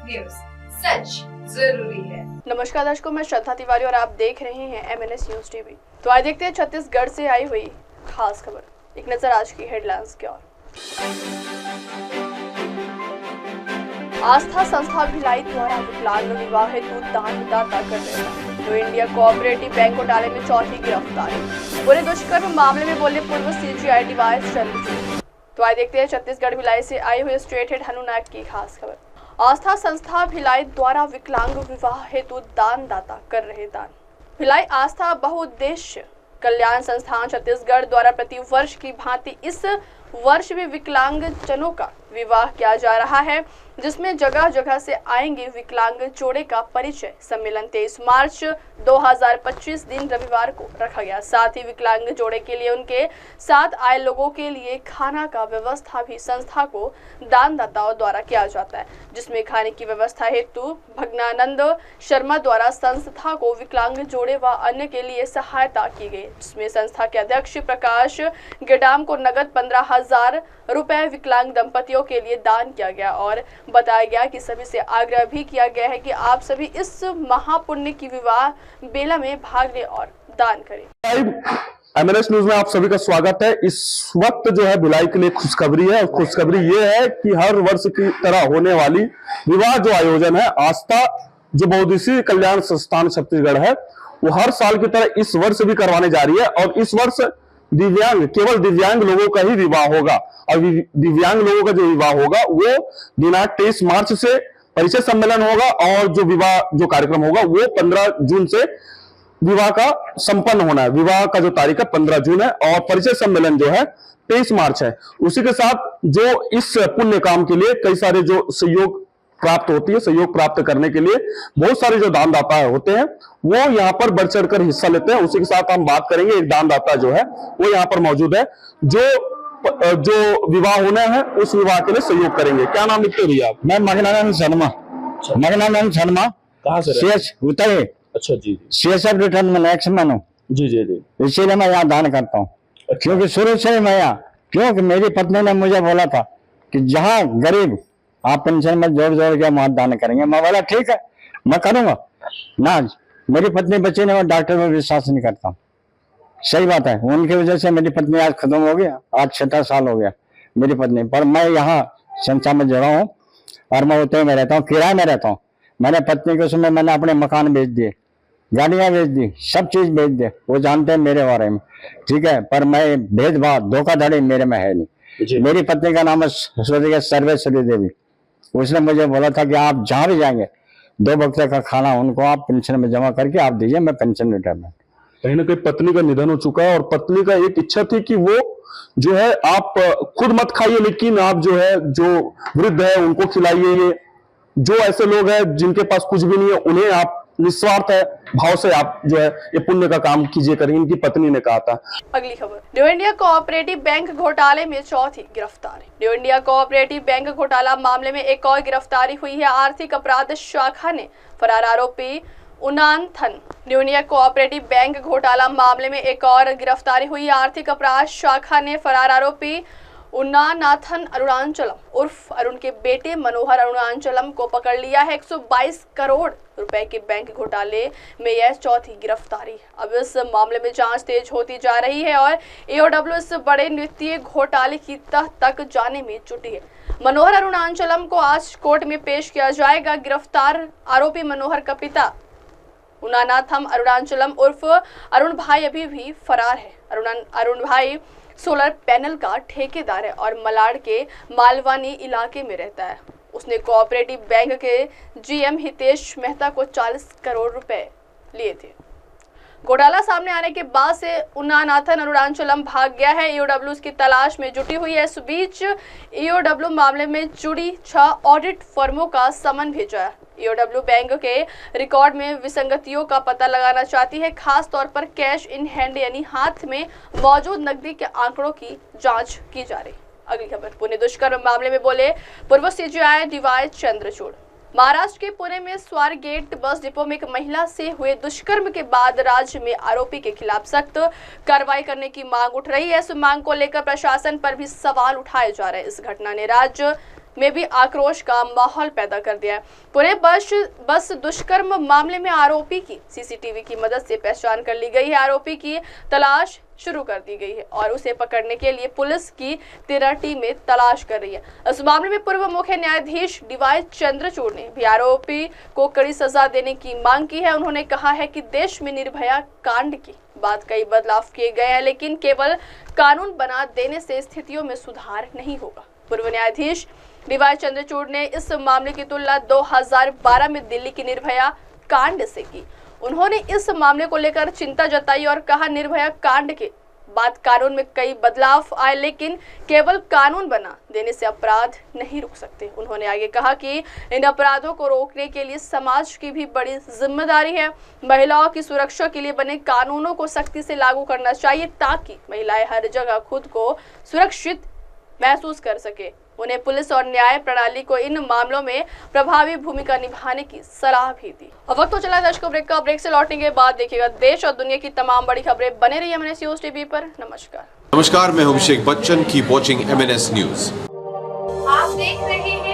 News, सच जरूरी है। नमस्कार दर्शकों, मैं श्रद्धा तिवारी और आप देख रहे हैं MNS न्यूज टीवी। तो आज देखते हैं छत्तीसगढ़ से आई हुई खास खबर। एक नजर आज की हेडलाइंस की ओर। आस्था संस्था भिलाई द्वारा विकलांग विवाह हेतु दानदाता कर रहे हैं। तो इंडिया कोऑपरेटिव बैंक घोटाले में चौथी गिरफ्तारी। पूरे दुष्कर्म मामले में बोले पूर्व CGI DY चंद्रचूड़। तो आज देखते हैं छत्तीसगढ़ भिलाई से आई हुई स्ट्रेट हेड हनु नायक की खास खबर। आस्था संस्था भिलाई द्वारा विकलांग विवाह हेतु दानदाता कर रहे दान। भिलाई आस्था बहुउद्देश्य कल्याण संस्थान छत्तीसगढ़ द्वारा प्रति वर्ष की भांति इस वर्ष भी विकलांग जनों का विवाह किया जा रहा है, जिसमें जगह जगह से आएंगे विकलांग जोड़े का परिचय सम्मेलन 23 मार्च 2025 दिन रविवार को रखा गया। साथ ही विकलांग जोड़े के लिए उनके साथ आए लोगों के लिए खाना का व्यवस्था भी संस्था को दानदाताओं द्वारा किया जाता है, जिसमें खाने की व्यवस्था हेतु भगनानंद शर्मा द्वारा संस्था को विकलांग जोड़े व अन्य के लिए सहायता की गई, जिसमें संस्था के अध्यक्ष प्रकाश गेडाम को नगद 15,000 रुपए विकलांग दंपतियों के लिए दान किया गया और बताया गया कि सभी से आग्रह भी किया गया है कि आप सभी इस महापुण्य की विवाह बेला में भाग लें और दान करें। MNS न्यूज में आप सभी का स्वागत है। इस वक्त जो है भिलाई के लिए खुशखबरी है, और खुशखबरी ये है कि हर वर्ष की तरह होने वाली विवाह जो आयोजन है आस्था जो बहुउद्देशीय कल्याण संस्थान छत्तीसगढ़ है, वो हर साल की तरह इस वर्ष भी करवाने जा रही है। और इस वर्ष केवल दिव्यांग लोगों का ही विवाह होगा, और दिव्यांग लोगों का जो विवाह होगा वो दिनांक 23 मार्च से परिचय सम्मेलन होगा, और जो कार्यक्रम होगा वो 15 जून से विवाह का संपन्न होना है। विवाह का जो तारीख है 15 जून है और परिचय सम्मेलन जो है 23 मार्च है। उसी के साथ जो इस पुण्य काम के लिए कई सारे जो सहयोग प्राप्त होती है, सहयोग प्राप्त करने के लिए बहुत सारे जो दानदाता होते हैं वो यहाँ पर बढ़ चढ़ कर हिस्सा लेते हैं। उसी के साथ हम बात करेंगे, एक दानदाता जो है वो यहाँ पर मौजूद है जो विवाह होना है उस विवाह के लिए सहयोग करेंगे। क्या नाम लिखते भैया आप? मैं मगनानंद शर्मा। मगनानंद शर्मा कहाँ से? शेष उतरे। अच्छा जी। शेष रिटर्न में मैक्सिमम हूँ जी जी जी। इसीलिए मैं यहाँ दान करता हूँ। अच्छा। क्योंकि शुरू से ही मैं यहाँ, क्योंकि मेरी पत्नी ने मुझे बोला था कि जहाँ गरीब आप पेंशन में जोड़ जोड़ के वहां दान करेंगे। मैं बोला ठीक है मैं करूंगा ना। मेरी पत्नी बच्ची ने, मैं डॉक्टर में विश्वास नहीं करता। सही बात है, उनकी वजह से मेरी पत्नी आज खत्म हो गया। आज 6 साल हो गया मेरी पत्नी, पर मैं यहाँ संस्था में जुड़ा हूँ और मैं उतने में रहता हूँ, किराए में रहता हूँ। मैंने पत्नी के उसमें मैंने अपने मकान बेच दिए, गाड़ियां बेच दी, सब चीज बेच दिए। वो जानते हैं मेरे बारे में, ठीक है, पर मैं भेदभाव धोखाधड़ी मेरे में है नहीं। मेरी पत्नी का नाम है सर्वेश्वरी देवी। उसने मुझे बोला था कि आप जहाँ भी जाएंगे 2 वक्त का खाना उनको आप पेंशन में जमा करके आप दीजिए, मैं पेंशन रिटायरमेंट। कहीं ना कहीं पत्नी का निधन हो चुका है और पत्नी का एक इच्छा थी कि वो जो है आप खुद मत खाइए, लेकिन आप जो है जो वृद्ध है उनको खिलाइए। ये जो ऐसे लोग हैं जिनके पास कुछ भी नहीं है उन्हें आप निस्वार्थ है भाव से आप जो है ये पुण्य का काम कीजिए करेंगे, इनकी पत्नी ने कहा था। अगली खबर, न्यू इंडिया कोऑपरेटिव बैंक घोटाले में चौथी गिरफ्तारी। न्यू इंडिया कोऑपरेटिव बैंक घोटाला मामले में एक और गिरफ्तारी हुई है। आर्थिक अपराध शाखा ने फरार आरोपी उनानथन। न्यू इंडिया कोऑपरेटिव बैंक घोटाला मामले में एक और गिरफ्तारी हुई। आर्थिक अपराध शाखा ने फरार आरोपी उन्नानाथन अरुणाचलम उर्फ अरुण के बेटे मनोहर अरुणाचलम को पकड़ लिया है। 122 करोड़ रुपए के बैंक घोटाले में यह चौथी गिरफ्तारी। अब इस मामले में जांच तेज होती जा रही है और AOW इस बड़े वित्तीय घोटाले की तह तक जाने में जुटी है। मनोहर अरुणाचलम को आज कोर्ट में पेश किया जाएगा। गिरफ्तार आरोपी मनोहर का पिता उन्नानाथम अरुणाचलम उर्फ अरुण भाई अभी भी फरार है। अरुण भाई सोलर पैनल का ठेकेदार है और मलाड के मालवानी इलाके में रहता है। उसने कोऑपरेटिव बैंक के GM हितेश मेहता को 40 करोड़ रुपए लिए थे। घोटाला सामने आने के बाद से उन्नानाथन अरुणाचलम भाग गया है। AOW उसकी तलाश में जुटी हुई है। इस बीच AOW मामले में जुड़ी 6 ऑडिट फर्मों का समन भेजा है। AOW बैंक के रिकॉर्ड में विसंगतियों का पता लगाना चाहती है, खास तौर पर कैश इन हैंड यानी हाथ में मौजूद नकदी के आंकड़ों की जांच की जा रही। अगली खबर, पुणे दुष्कर्म मामले में बोले पूर्व CGI DY चंद्रचूड़। महाराष्ट्र के पुणे में स्वारगेट बस डिपो में एक महिला से हुए दुष्कर्म के बाद राज्य में आरोपी के खिलाफ सख्त कार्रवाई करने की मांग उठ रही है। इस मांग को लेकर प्रशासन पर भी सवाल उठाए जा रहे हैं। इस घटना ने राज्य में भी आक्रोश का माहौल पैदा कर दिया है। पुणे बस दुष्कर्म मामले में आरोपी की सीसीटीवी की मदद से पहचान कर ली गई है। आरोपी की तलाश शुरू कर दी गई है और उसे पकड़ने के लिए पुलिस की 13 टीमें तलाश कर रही है। इस मामले में पूर्व मुख्य न्यायाधीश डीवाई चंद्रचूड़ ने भी आरोपी को कड़ी सजा देने की मांग की है। उन्होंने कहा है कि देश में निर्भया कांड की बाद कई बदलाव किए गए हैं, लेकिन केवल कानून बना देने से स्थितियों में सुधार नहीं होगा। पूर्व न्यायाधीश डीवाई चंद्रचूड़ ने इस मामले की तुलना 2012 में दिल्ली की निर्भया कांड से की। उन्होंने इस मामले को लेकर चिंता जताई और कहा, निर्भया कांड के बाद कानून में कई बदलाव आए, लेकिन केवल कानून बना देने से अपराध नहीं रुक सकते। उन्होंने आगे कहा कि इन अपराधों को रोकने के लिए समाज की भी बड़ी जिम्मेदारी है। महिलाओं की सुरक्षा के लिए बने कानूनों को सख्ती से लागू करना चाहिए ताकि महिलाएं हर जगह खुद को सुरक्षित महसूस कर सके। उन्हें पुलिस और न्याय प्रणाली को इन मामलों में प्रभावी भूमिका निभाने की सलाह भी दी। अब वक्त तो चला दर्शकों ब्रेक का। ब्रेक से लौटने के बाद देखिएगा देश और दुनिया की तमाम बड़ी खबरें। बने रहिए MNS न्यूज टीवी पर। नमस्कार। नमस्कार, मैं हूं Abhishek Bachchan. Keep watching MNS news. आप देख रहे हैं